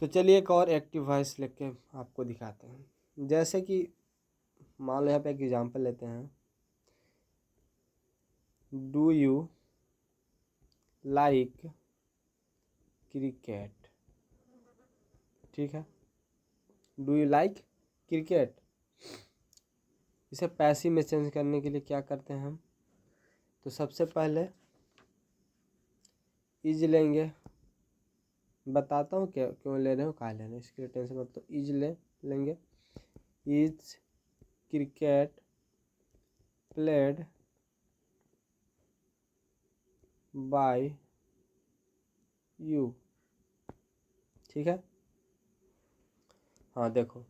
तो चलिए एक और एक्टिव वॉइस लेके आपको दिखाते हैं। जैसे कि मान लो यहाँ पे एक एग्जांपल लेते हैं, डू यू लाइक क्रिकेट। ठीक है, डू यू लाइक क्रिकेट। इसे पैसिव में चेंज करने के लिए क्या करते हैं हम, तो सबसे पहले इज लेंगे। बताता हूँ क्या क्यों ले रहे हो, कहाँ ले रहे हो, इसके लिए टेंशन मत। तो इज लेंगे, is cricket played by you. ठीक है, हाँ देखो,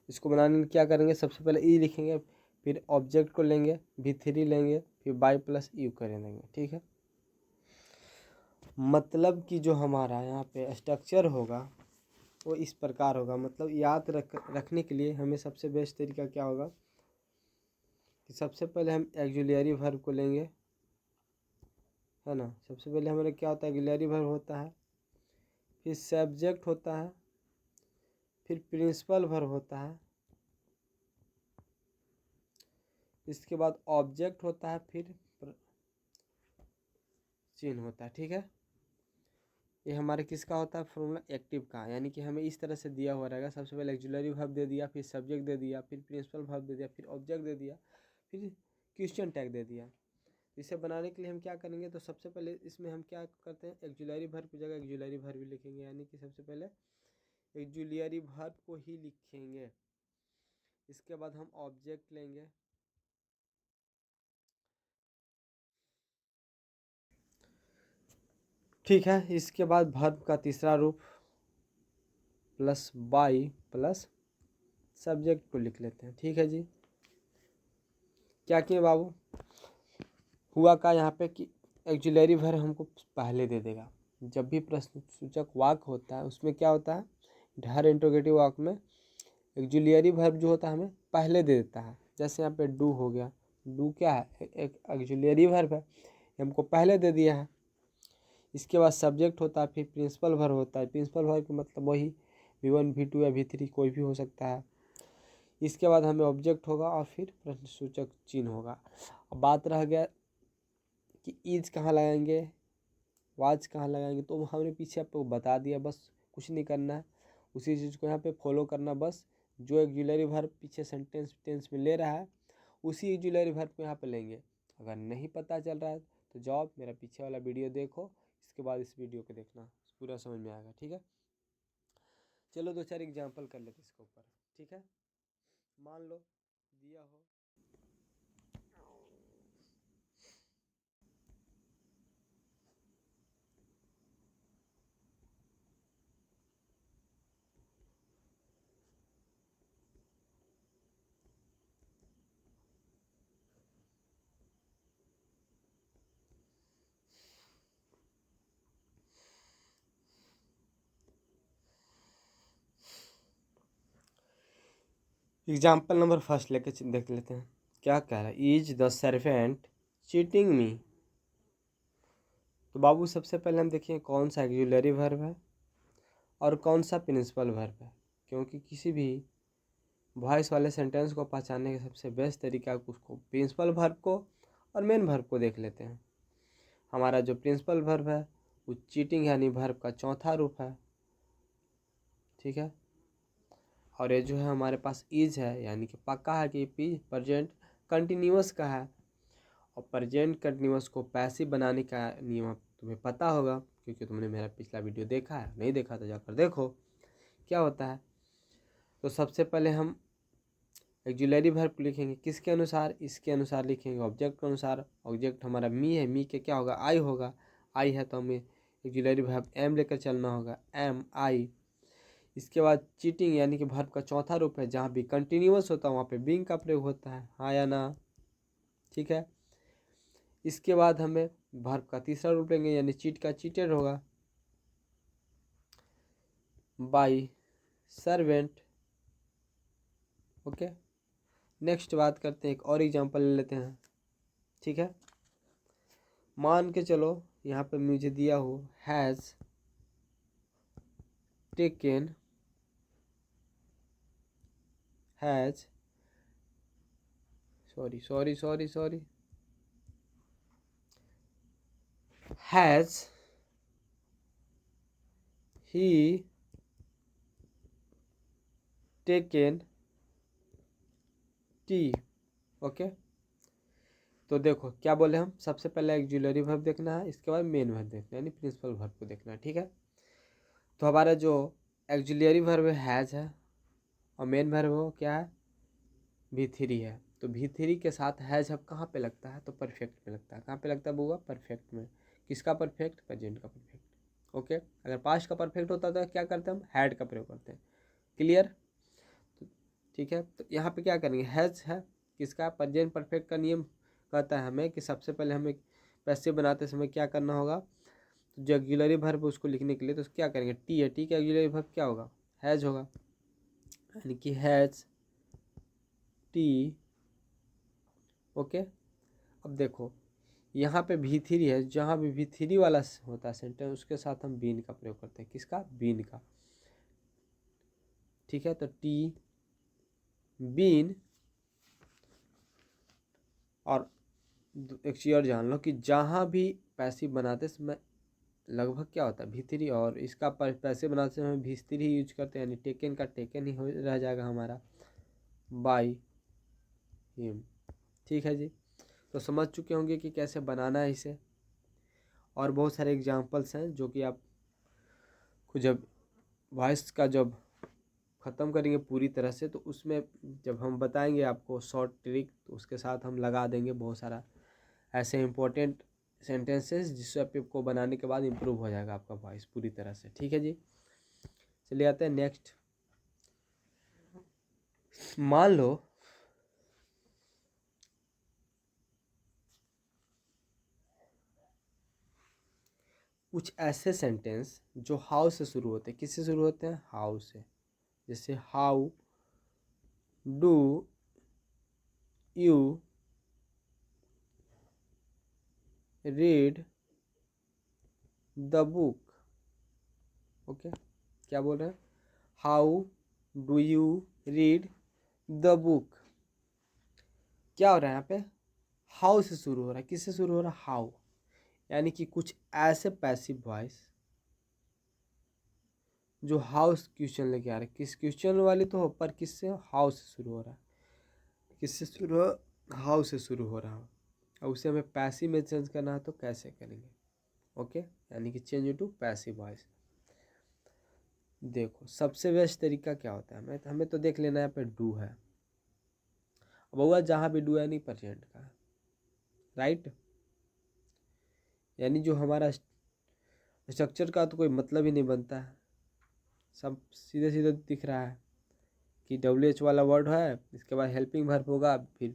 इसको बनाने में क्या करेंगे, सबसे पहले ई लिखेंगे, फिर ऑब्जेक्ट को लेंगे, v3 लेंगे, फिर बाय प्लस यू कर देंगे। ठीक है, मतलब कि जो हमारा यहाँ पे स्ट्रक्चर होगा वो इस प्रकार होगा। मतलब याद रखने के लिए हमें सबसे बेस्ट तरीका क्या होगा कि सबसे पहले हम ऑक्सिलरी वर्ब को लेंगे, है ना। सबसे पहले हमारा क्या होता है, ऑक्सिलरी वर्ब होता है, फिर सब्जेक्ट होता है, फिर प्रिंसिपल वर्ब होता है, इसके बाद ऑब्जेक्ट होता है, फिर चिन्ह होता है। ठीक है, ये हमारे किसका होता है, फॉर्मूला एक्टिव का। यानी कि हमें इस तरह से दिया हुआ रहेगा, सबसे पहले ऑक्सिलरी वर्ब दे दिया, फिर सब्जेक्ट दे दिया, फिर प्रिंसिपल वर्ब दे दिया, फिर ऑब्जेक्ट दे दिया, फिर क्वेश्चन टैग दे दिया। इसे बनाने के लिए हम क्या करेंगे, तो सबसे पहले इसमें हम क्या करते हैं, ऑक्सिलरी वर्ब की जगह ऑक्सिलरी वर्ब भी लिखेंगे। यानी कि सबसे पहले ऑक्सिलरी वर्ब को ही लिखेंगे, इसके बाद हम ऑब्जेक्ट लेंगे, ठीक है। इसके बाद वर्ब का तीसरा रूप प्लस बाई प्लस सब्जेक्ट को लिख लेते हैं। ठीक है जी, क्या किए बाबू, हुआ का यहाँ पे कि ऑक्सिलरी वर्ब हमको पहले दे देगा। जब भी प्रश्न सूचक वाक्य होता है उसमें क्या होता है, हर इंट्रोगेटिव वाक्य में ऑक्सिलरी वर्ब जो होता है हमें पहले दे देता है। जैसे यहाँ पे डू हो गया, डू क्या है, एक ऑक्सिलरी वर्ब है, हमको पहले दे दिया है। इसके बाद सब्जेक्ट होता है, फिर प्रिंसिपल वर्ब होता है। प्रिंसिपल वर्ब का मतलब वही v1 v2 या v3 कोई भी हो सकता है। इसके बाद हमें ऑब्जेक्ट होगा और फिर प्रश्न सूचक चिन्ह होगा। अब बात रह गया कि इज कहाँ लगाएंगे, वाज कहाँ लगाएंगे, तो हमने पीछे आपको बता दिया, बस कुछ नहीं करना है, उसी चीज़ को यहाँ पे फॉलो करना। बस जो ऑक्सिलरी वर्ब पीछे सेंटेंस टेंस में ले रहा है उसी ऑक्सिलरी वर्ब को यहाँ पे लेंगे। अगर नहीं पता चल रहा है तो जाओ मेरा पीछे वाला वीडियो देखो, इसके बाद इस वीडियो को देखना, पूरा समझ में आएगा। ठीक है, चलो दो चार एग्जाम्पल कर लेते इसके ऊपर। ठीक है, मान लो दिया हो, एग्जाम्पल नंबर फर्स्ट लेके देख लेते हैं क्या कह रहा है, इज द सर्वेंट चीटिंग मी। तो बाबू सबसे पहले हम देखिए कौन सा ऑक्सिलरी वर्ब है और कौन सा प्रिंसिपल वर्ब है, क्योंकि किसी भी वॉइस वाले सेंटेंस को पहचानने का सबसे बेस्ट तरीका उसको प्रिंसिपल वर्ब को और मेन वर्ब को देख लेते हैं। हमारा जो प्रिंसिपल वर्ब है वो चीटिंग यानी वर्ब का चौथा रूप है। ठीक है, और ये जो है हमारे पास इज है, यानी कि पक्का है कि प्रेजेंट कंटिन्यूअस का है। और प्रेजेंट कंटिन्यूअस को पैसिव बनाने का नियम तुम्हें पता होगा, क्योंकि तुमने मेरा पिछला वीडियो देखा है, नहीं देखा तो जाकर देखो क्या होता है। तो सबसे पहले हम ऑक्सिलरी वर्ब को लिखेंगे, किसके अनुसार, इसके अनुसार लिखेंगे, ऑब्जेक्ट के अनुसार। ऑब्जेक्ट हमारा मी है, मी के क्या होगा, आई होगा, आई है तो हमें ऑक्सिलरी वर्ब एम लेकर चलना होगा, एम आई। इसके बाद चीटिंग यानी कि वर्ब का चौथा रूप है, जहाँ भी कंटिन्यूअस होता है वहाँ पे बीइंग का प्रयोग होता है, हाँ या ना। ठीक है, इसके बाद हमें वर्ब का तीसरा रूप लेंगे, यानी चीट का चीटेड होगा, बाई सर्वेंट। ओके, नेक्स्ट बात करते हैं, एक और एग्जांपल ले लेते हैं। ठीक है, मान के चलो यहाँ पे मुझे दिया हो has taken has sorry has he taken T. Okay, तो देखो क्या बोले हम, सबसे पहले ऑक्सिलरी वर्ब देखना है, इसके बाद मेन वर्ब देखना है, यानी प्रिंसिपल वर्ब को देखना है। ठीक है, तो हमारा जो ऑक्सिलरी वर्ब हैज है और मेन वर्ब वो क्या है, V3 है। तो V3 के साथ हैज अब कहाँ पे लगता है, तो परफेक्ट में लगता है। कहाँ पे लगता है बुआ, परफेक्ट में। किसका परफेक्ट, प्रेजेंट का परफेक्ट। ओके, अगर पास्ट का परफेक्ट होता तो क्या करते हैं हम, हैड का प्रयोग करते हैं। क्लियर, ठीक है। तो यहाँ पे क्या करेंगे, हैज है किसका, प्रेजेंट परफेक्ट का नियम कहता है हमें कि सबसे पहले हमें पैसिव बनाते समय क्या करना होगा, तो जो ऑक्सिलरी वर्ब उसको लिखने के लिए तो क्या करेंगे, टी है, टी का ऑक्सिलरी वर्ब क्या होगा, हैज होगा, यानी कि हैज टी। ओके, अब देखो यहाँ पे V3 है, जहाँ भी V3 वाला होता है सेंटेंस उसके साथ हम बीन का प्रयोग करते हैं। किसका, बीन का। ठीक है, तो टी बीन, और एक चीज और जान लो कि जहाँ भी पैसिव बनाते समय लगभग क्या होता है V3, और इसका पैसिव बनाते समय V3 ही यूज करते हैं, यानी टेकन का टेकन ही रह जाएगा हमारा, बाई हिम। ठीक है जी, तो समझ चुके होंगे कि कैसे बनाना है इसे, और बहुत सारे एग्जाम्पल्स हैं जो कि आप को जब वॉइस का जब ख़त्म करेंगे पूरी तरह से, तो उसमें जब हम बताएंगे आपको शॉर्ट ट्रिक, तो उसके साथ हम लगा देंगे बहुत सारा ऐसे इंपॉर्टेंट सेंटेंसेस, जिससे आपको बनाने के बाद इम्प्रूव हो जाएगा आपका वॉइस पूरी तरह से। ठीक है जी, चलिए आते हैं नेक्स्ट। मान लो कुछ ऐसे सेंटेंस जो हाउ से शुरू होते हैं, किससे शुरू होते हैं, हाउ से। जैसे how do you read the book. Okay, क्या बोल रहे हैं, how do you read the book. क्या हो रहा है यहाँ पे, हाउ से शुरू हो रहा है, किससे शुरू हो रहा है, हाउ। यानी कि कुछ ऐसे पैसिव वॉइस जो हाउस क्वेश्चन लेके आ रहे हैं, किस क्वेश्चन वाली तो हो, पर किससे, हाउ से शुरू हो रहा है। किससे शुरू हो, हाउ से शुरू हो रहा हो, और उसे हमें पैसिव में चेंज करना है तो कैसे करेंगे। ओके, यानी कि चेंज टू पैसिव वॉइस। देखो सबसे बेस्ट तरीका क्या होता है, हमें तो देख लेना है, यहाँ पे डू है। अब हुआ जहाँ भी डू है नहीं प्रेजेंट का, राइट, यानी जो हमारा स्ट्रक्चर का तो कोई मतलब ही नहीं बनता है, सब सीधे सीधे दिख रहा है कि WH वाला वर्ड है, इसके बाद हेल्पिंग वर्ब होगा, फिर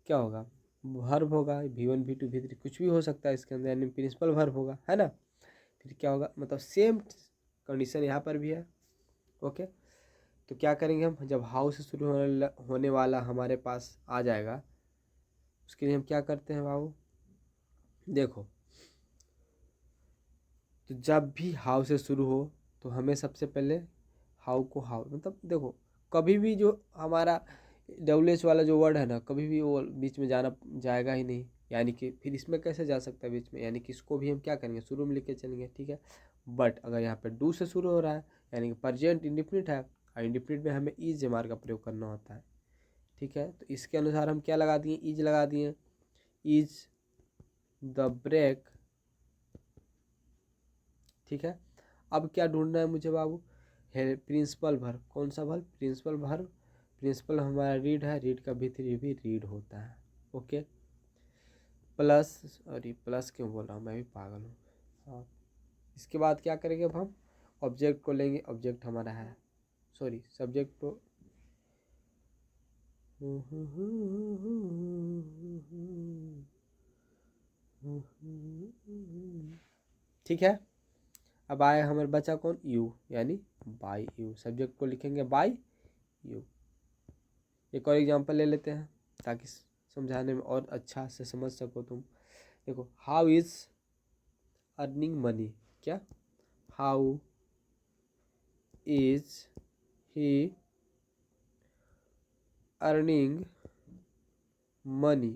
क्या होगा, वर्ब होगा, V1 V2 V3 कुछ भी हो सकता है इसके अंदर, यानी प्रिंसिपल वर्ब होगा, है ना। फिर क्या होगा, मतलब सेम कंडीशन यहाँ पर भी है। ओके, तो क्या करेंगे हम, जब हाउ से शुरू होने वाला हमारे पास आ जाएगा, उसके लिए हम क्या करते हैं बाबू, देखो तो जब भी हाउ से शुरू हो तो हमें सबसे पहले हाउ को हाउ, मतलब देखो कभी भी जो हमारा WH वाला जो वर्ड है ना, कभी भी वो बीच में जाना जाएगा ही नहीं, यानी कि फिर इसमें कैसे जा सकता है बीच में, यानी कि इसको भी हम क्या करेंगे, शुरू में लेके चलेंगे। ठीक है, बट अगर यहाँ पे डू से शुरू हो रहा है, यानी कि प्रेजेंट इंडिफिनिट है, और इंडिफिनिट में हमें इज मार का प्रयोग करना होता है। ठीक है, तो इसके अनुसार हम क्या लगा दिए, इज लगा दिए, इज द ब्रेक। ठीक है, अब क्या ढूंढना है मुझे बाबू, है प्रिंसिपल वर्ब। कौन सा वर्ब, प्रिंसिपल वर्ब। प्रिंसिपल हमारा रीड है, रीड का V3 भी रीड होता है। ओके, प्लस, सॉरी प्लस क्यों बोल रहा हूँ, मैं भी पागल हूँ। हाँ, इसके बाद क्या करेंगे, अब हम ऑब्जेक्ट को लेंगे, ऑब्जेक्ट हमारा है, सॉरी सब्जेक्ट को, ठीक है। अब आए हमारे बचा कौन, यू, यानी बाई यू, सब्जेक्ट को लिखेंगे बाई यू। एक और एग्जांपल ले लेते हैं ताकि समझाने में और अच्छा से समझ सको तुम। देखो, हाउ इज अर्निंग मनी, क्या, how is he earning money,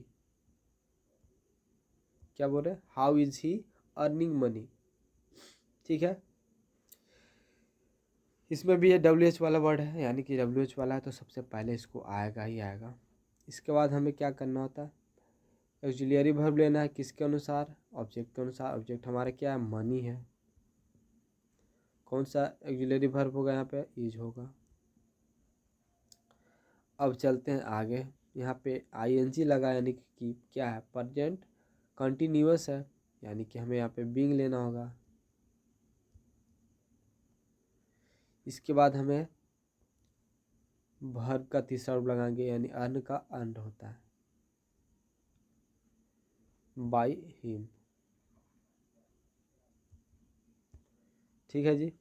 क्या बोल रहे हैं, how is he earning money. ठीक है, इसमें भी ये WH वाला वर्ड है, यानी कि WH वाला है तो सबसे पहले इसको आएगा ही आएगा। इसके बाद हमें क्या करना होता है, ऑक्सिलियरी वर्ब लेना है, किसके अनुसार, ऑब्जेक्ट के अनुसार। ऑब्जेक्ट हमारा क्या है, मनी है। कौन सा ऑक्सिलियरी वर्ब होगा यहाँ पे, इज होगा। अब चलते हैं आगे, यहाँ पे ING लगा, यानी कि क्या है, प्रेजेंट कंटिन्यूअस है, यानी कि हमें यहाँ पे बीइंग लेना होगा। इसके बाद हमें वर्ब का तीसरा रूप लगाएंगे, यानी अर्न का अर्न होता है बाय हिम। ठीक है जी,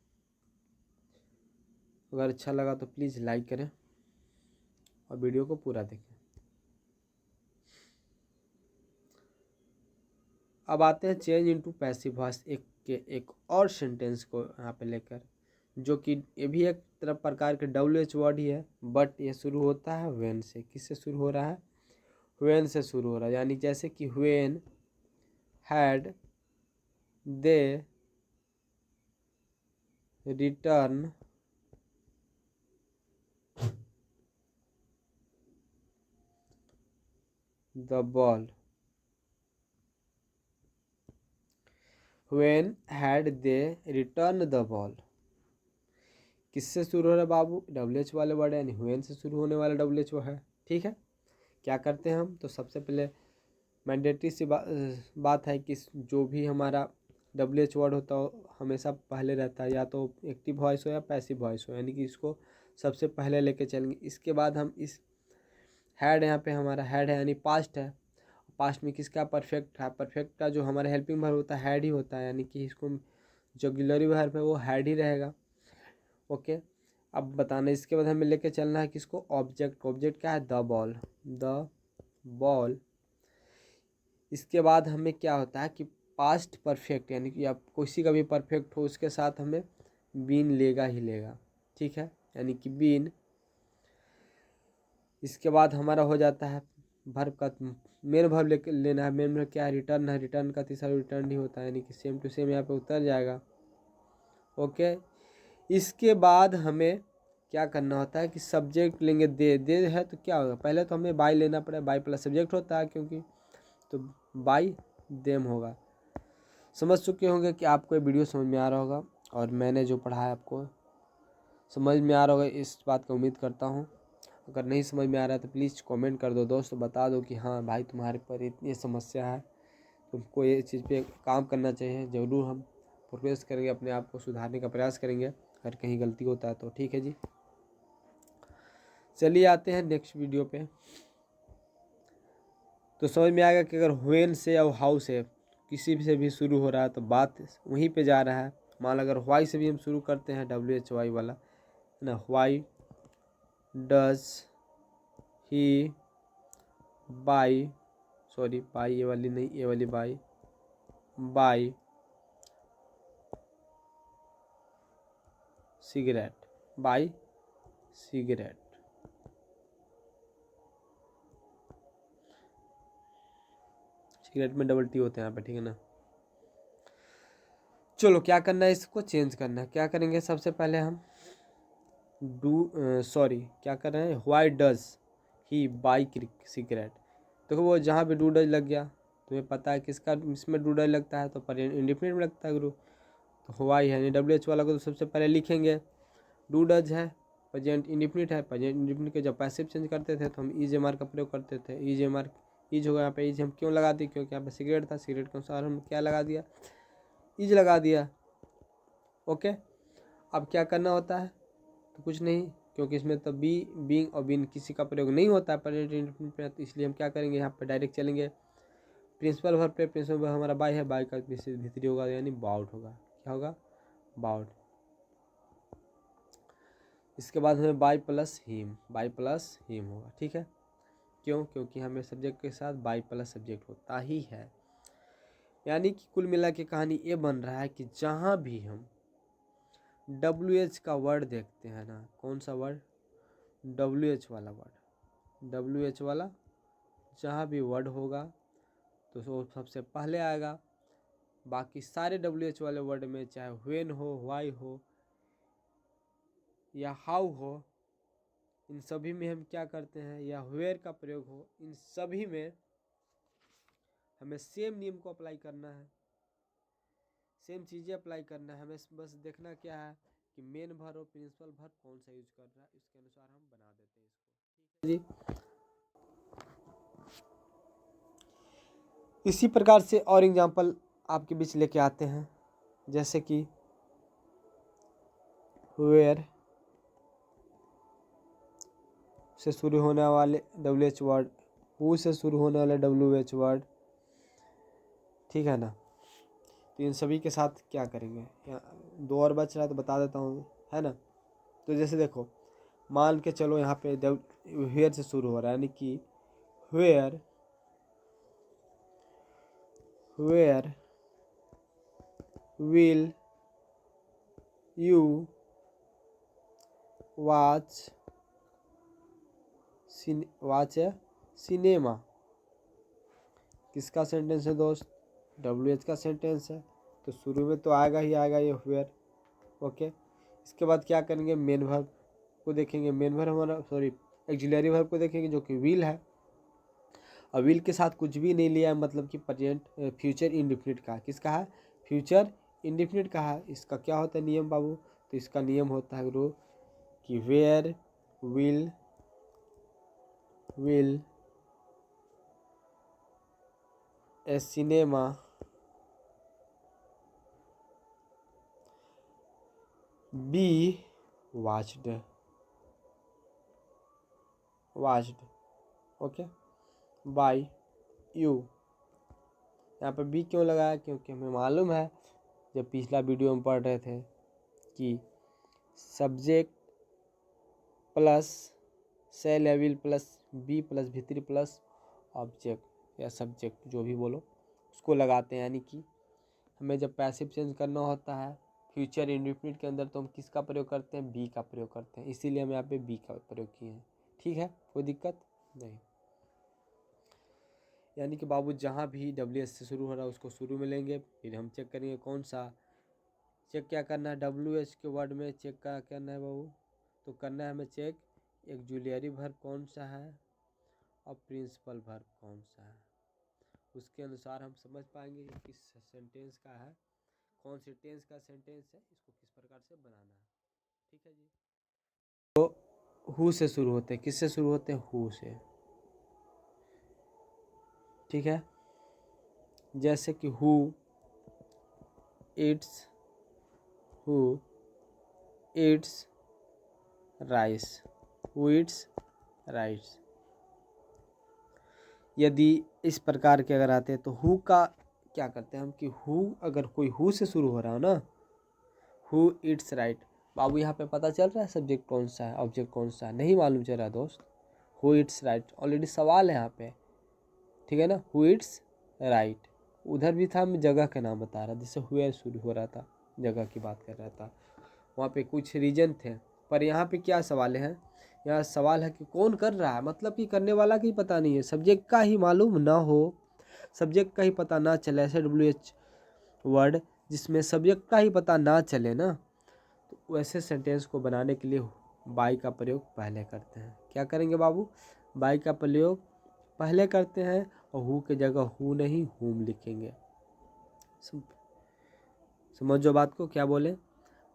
अगर अच्छा लगा तो प्लीज़ लाइक करें और वीडियो को पूरा देखें। अब आते हैं चेंज इनटू पैसिव वॉइस एक और सेंटेंस को यहाँ पे लेकर, जो कि ये भी एक तरफ प्रकार के WH वर्ड ही है, बट ये शुरू होता है व्हेन से। किससे शुरू हो रहा है, व्हेन से शुरू हो रहा है। यानी जैसे कि when had they return the ball, when had they return the ball. किससे शुरू हो रहा है बाबू, WH वाले वर्ड है, यानी व्हेन से शुरू होने वाला WH वो है। ठीक है, क्या करते हैं हम, तो सबसे पहले मैंडेटरी सी बात है कि जो भी हमारा WH वर्ड होता हो हमेशा पहले रहता है, या तो एक्टिव वॉइस हो या पैसिव वॉइस हो, यानी कि इसको सबसे पहले लेके चलेंगे। इसके बाद हम इस हैड, यहाँ पे हमारा हैड है यानी पास्ट है, पास्ट में किसका, परफेक्ट है। परफेक्ट का जो हमारा हेल्पिंग वर्ब होता है हैड ही होता है, यानी कि इसको जो ऑक्सिलरी वर्ब है वो हैड ही रहेगा। ओके, अब बताना, इसके बाद हमें लेके चलना है किसको, ऑब्जेक्ट। ऑब्जेक्ट क्या है, द बॉल, द बॉल। इसके बाद हमें क्या होता है कि पास्ट परफेक्ट, यानी कि आप किसी का भी परफेक्ट हो उसके साथ हमें बीन लेगा ही लेगा। ठीक है, यानी कि बीन। इसके बाद हमारा हो जाता है वर्ब का मेन वर्ब लेना है। मेन वर्ब क्या है, रिटर्न है। रिटर्न का तीसरा रिटर्न ही होता है, यानी कि सेम टू सेम यहाँ पे उतर जाएगा। ओके, इसके बाद हमें क्या करना होता है कि सब्जेक्ट लेंगे, दे है तो क्या होगा, पहले तो हमें बाय लेना पड़ेगा, बाय प्लस सब्जेक्ट होता है क्योंकि, तो बाय देम होगा। समझ चुके होंगे कि आपको ये वीडियो समझ में आ रहा होगा, और मैंने जो पढ़ा है आपको समझ में आ रहा होगा, इस बात का उम्मीद करता हूँ। अगर नहीं समझ में आ रहा है तो प्लीज़ कमेंट कर दो दोस्त, बता दो कि हाँ भाई तुम्हारे पर इतनी समस्या है, तुमको ये चीज़ पे काम करना चाहिए। ज़रूर हम प्रोग्रेस करेंगे, अपने आप को सुधारने का प्रयास करेंगे अगर कहीं गलती होता है तो। ठीक है जी, चलिए आते हैं नेक्स्ट वीडियो पे। तो समझ में आएगा कि अगर व्हेन से या हाउ से किसी भी से भी शुरू हो रहा है तो बात वहीं पे जा रहा है। मान लो अगर वाई से भी हम शुरू करते हैं, WHY वाला है ना, why does he by, sorry by ये वाली नहीं, ये वाली by, by cigarette, by cigarette. Cigarette में डबल टी होते हैं यहाँ पे, ठीक है ना। चलो क्या करना है, इसको चेंज करना है। क्या करेंगे, सबसे पहले हम क्या कर रहे हैं, why does he by cigarette. देखो वो जहाँ पे डू डज लग गया, तुम्हें पता है किसका इसमें डू डज लगता है, तो इंडिफिनिट में लगता है गुरु, तो व्हाई है, यानी WH वाला को तो सबसे पहले लिखेंगे। डू डज है, प्रेजेंट इंडिफिनिट है, प्रेजेंट इंडिफिनिट के जब पैसिव चेंज करते थे तो हम EJMR का प्रयोग करते थे। EJMR ईज होगा, यहाँ पे ईज हम क्यों लगा दिए, क्योंकि यहाँ पे सिगरेट था, सिगरेट के अनुसार हम क्या लगा दिया, ईज लगा दिया। ओके, अब क्या करना होता है, तो कुछ नहीं, क्योंकि इसमें तो बीइंग और बीन किसी का प्रयोग नहीं होता है प्रेजेंट इंडिफिनिट पे, तो इसलिए हम क्या करेंगे, यहाँ पे डायरेक्ट चलेंगे प्रिंसिपल वर्ब पे। प्रिंसिपल वर्ब हमारा बाय है, बाय का भीतरी होगा यानी बाउट होगा। क्या होगा, बाउट। इसके बाद हमें by plus him, by plus him होगा। ठीक है, क्यों, क्योंकि हमें सब्जेक्ट के साथ बाय प्लस सब्जेक्ट होता ही है। यानी कि कुल मिला के कहानी ये बन रहा है कि जहाँ भी हम WH का वर्ड देखते हैं ना, कौन सा वर्ड, WH वाला वर्ड, WH वाला जहाँ भी वर्ड होगा तो वो सबसे पहले आएगा। बाकी सारे WH वाले वर्ड में चाहे व्हेन हो, व्हाई हो या हाउ हो, इन सभी में हम क्या करते हैं, या वेयर का प्रयोग हो, इन सभी में हमें सेम नियम को अप्लाई करना है, सेम चीज़ें अप्लाई करना है। हमें बस देखना क्या है कि मेन वर्ब और प्रिंसिपल वर्ब कौन सा यूज कर रहा है, इसके अनुसार हम बना देते हैं इसको। ठीक है जी। इसी प्रकार से और एग्जांपल आपके बीच लेके आते हैं, जैसे कि वेयर से शुरू होने वाले WH वर्ड, हु से शुरू होने वाले WH वर्ड, ठीक है ना। तो इन सभी के साथ क्या करेंगे, यहाँ 2 और बच रहा है तो बता देता हूँ, है ना। तो जैसे देखो, मान के चलो यहाँ पे वेयर से शुरू हो रहा है, यानी कि where will you watch cinema, किसका सेंटेंस है दोस्त, WH का सेंटेंस है, तो शुरू में तो आएगा ही आएगा ये वेयर। ओके, इसके बाद क्या करेंगे, मेन वर्ब को देखेंगे, मेन वर्ब हमारा ऑक्सिलरी वर्ब को देखेंगे जो कि विल है। और विल के साथ कुछ भी नहीं लिया है, मतलब कि प्रेजेंट फ्यूचर इंडेफिनिट का, किसका है, फ्यूचर इंडेफिनिट का है। इसका क्या होता है नियम बाबू, तो इसका नियम होता है गुरु कि where will a cinema be watched, okay, by you. यहाँ पे बी क्यों लगाया, क्योंकि हमें मालूम है जब पिछला वीडियो में पढ़ रहे थे कि सब्जेक्ट प्लस सेल या will plus be plus V3 plus object या सब्जेक्ट जो भी बोलो उसको लगाते हैं, यानी कि हमें जब पैसिव चेंज करना होता है फ्यूचर इंडेफिनिट के अंदर तो हम किसका प्रयोग करते हैं, बी का प्रयोग करते हैं, इसीलिए हम यहाँ पे बी का प्रयोग किए हैं। ठीक है, कोई दिक्कत नहीं। यानी कि बाबू जहाँ भी WH से शुरू हो रहा है उसको शुरू में लेंगे, फिर हम चेक करेंगे कौन सा, चेक क्या करना है WH के वर्ड में, चेक क्या करना है बाबू, तो करना है हमें चेक ऑक्सिलरी वर्ब कौन सा है और प्रिंसिपल वर्ब कौन सा है। उसके अनुसार हम समझ पाएंगे कि किस सेंटेंस का है, कौन से टेंस का सेंटेंस है, इसको किस प्रकार से बनाना है। ठीक है जी। तो हु से शुरू होते हैं, किससे शुरू होते हैं, हु से। ठीक है, जैसे कि who it's rice, who it's rice. यदि इस प्रकार के अगर आते हैं तो हु का क्या करते हैं हम कि हु, अगर कोई हु से शुरू हो रहा हो ना, हु इट्स राइट, बाबू यहाँ पे पता चल रहा है सब्जेक्ट कौन सा है, ऑब्जेक्ट कौन सा है, नहीं मालूम चल रहा दोस्त। हु इट्स राइट ऑलरेडी सवाल है यहाँ पे, ठीक है ना, हु इट्स राइट। उधर भी था, मैं जगह का नाम बता रहा, जिससे हुए शुरू हो रहा था, जगह की बात कर रहा था, वहाँ पे कुछ रीजन थे। पर यहाँ पे क्या सवाल है, यहाँ सवाल है कि कौन कर रहा है, मतलब कि करने वाला की पता नहीं है, सब्जेक्ट का ही मालूम ना हो, सब्जेक्ट का ही पता ना चले, ऐसे WH वर्ड जिसमें सब्जेक्ट का ही पता ना चले ना, तो वैसे सेंटेंस को बनाने के लिए बाई का प्रयोग पहले करते हैं। क्या करेंगे बाबू, बाई का प्रयोग पहले करते हैं और हु के जगह हु नहीं हुम लिखेंगे। समझो बात को, क्या बोले,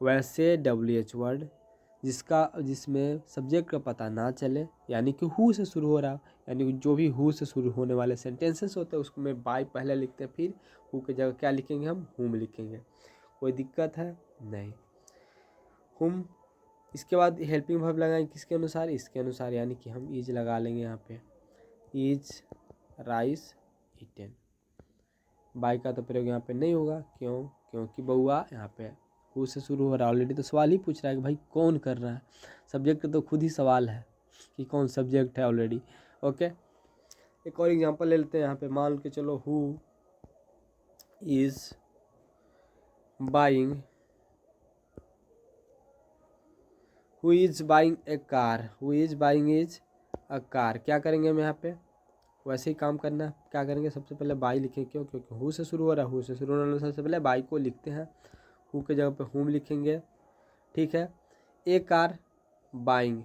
वैसे WH वर्ड जिसमें सब्जेक्ट का पता ना चले, यानी कि हु से शुरू हो रहा, यानी जो भी हु से शुरू होने वाले सेंटेंसेस होते हैं उसमें बाय पहले लिखते हैं, फिर हु की जगह क्या लिखेंगे, हम हुम लिखेंगे। कोई दिक्कत है नहीं, हुम। इसके बाद हेल्पिंग वर्ब लगाएंगे किसके अनुसार, इसके अनुसार, यानी कि हम इज लगा लेंगे यहाँ पे, इज राइस ईटेन। बाय का तो प्रयोग यहाँ पे नहीं होगा, क्यों, क्योंकि बउआ यहाँ पे हु से शुरू हो रहा है, ऑलरेडी तो सवाल ही पूछ रहा है कि भाई कौन कर रहा है, सब्जेक्ट तो खुद ही सवाल है कि कौन सब्जेक्ट है ऑलरेडी। ओके, एक और एग्जांपल ले लेते हैं यहाँ पे, मान के चलो who is buying who is buying A car, who is buying is a car, क्या करेंगे हम यहाँ पे वैसे ही काम करना है। क्या करेंगे, सबसे पहले बाई लिखेंगे, क्यों, क्योंकि हु से शुरू हो रहा है, हु से शुरू होने वाला सबसे पहले बाई को लिखते हैं, हु के जगह पे हुम लिखेंगे। ठीक है, ए कार बाइंग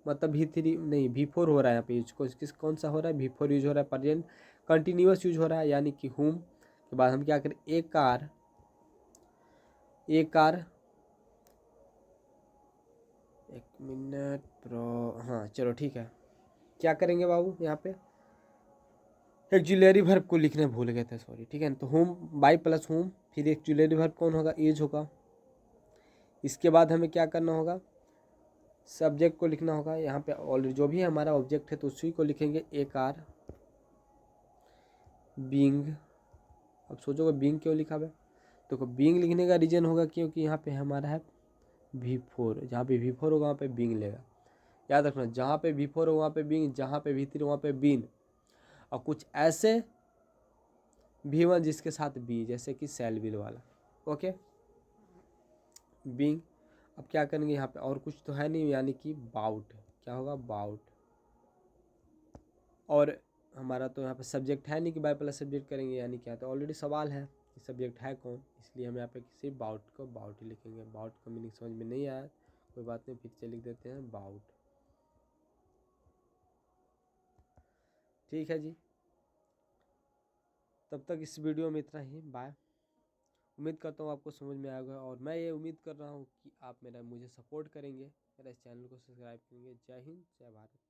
मतलब V3 नहीं V4 हो रहा है यहाँ पे यूज, कौन सा हो रहा है, V4 यूज हो रहा है, प्रेजेंट कंटिन्यूअस यूज हो रहा है, यानी कि हुम के बाद हम क्या करें, ए कार एक मिनट प्रो, हाँ चलो ठीक है। क्या करेंगे बाबू, यहाँ पे एक्जुलरी वर्ब को लिखने भूल गए थे, सॉरी। ठीक है, तो हुम बाई प्लस हुम, फिर एक्जुलरी वर्ब कौन होगा, इज होगा। इसके बाद हमें क्या करना होगा, सब्जेक्ट को लिखना होगा। यहाँ पे ऑलरेडी जो भी हमारा ऑब्जेक्ट है तो उसी को लिखेंगे, ए कार बीइंग। अब सोचोगे बीइंग क्यों लिखा है, तो बीइंग लिखने का रीजन होगा क्योंकि यहाँ पे हमारा है V4, जहाँ पे V4 होगा वहाँ पे बीइंग लेगा। याद रखना, जहाँ पे V4 हो वहाँ पे बीइंग, जहाँ पे V3 वहाँ पे बीन, और कुछ ऐसे V1 जिसके साथ बी, जैसे कि सेल विल वाला। Okay, being. अब क्या करेंगे, यहाँ पे और कुछ तो है नहीं, यानी कि बाउट, क्या होगा, बाउट। और हमारा तो यहाँ पे सब्जेक्ट है नहीं कि बाय प्लस सब्जेक्ट करेंगे, यानी क्या, तो ऑलरेडी सवाल है कि सब्जेक्ट है कौन, इसलिए हम यहाँ पे किसी बाउट को बाउट ही लिखेंगे। बाउट का मीनिंग समझ में नहीं आया, कोई बात नहीं, फिर से लिख देते हैं बाउट। ठीक है जी, तब तक इस वीडियो में इतना ही, बाय। उम्मीद करता हूँ आपको समझ में आएगा, और मैं ये उम्मीद कर रहा हूँ कि आप मुझे सपोर्ट करेंगे, मेरा इस चैनल को सब्सक्राइब करेंगे। जय हिंद, जय भारत।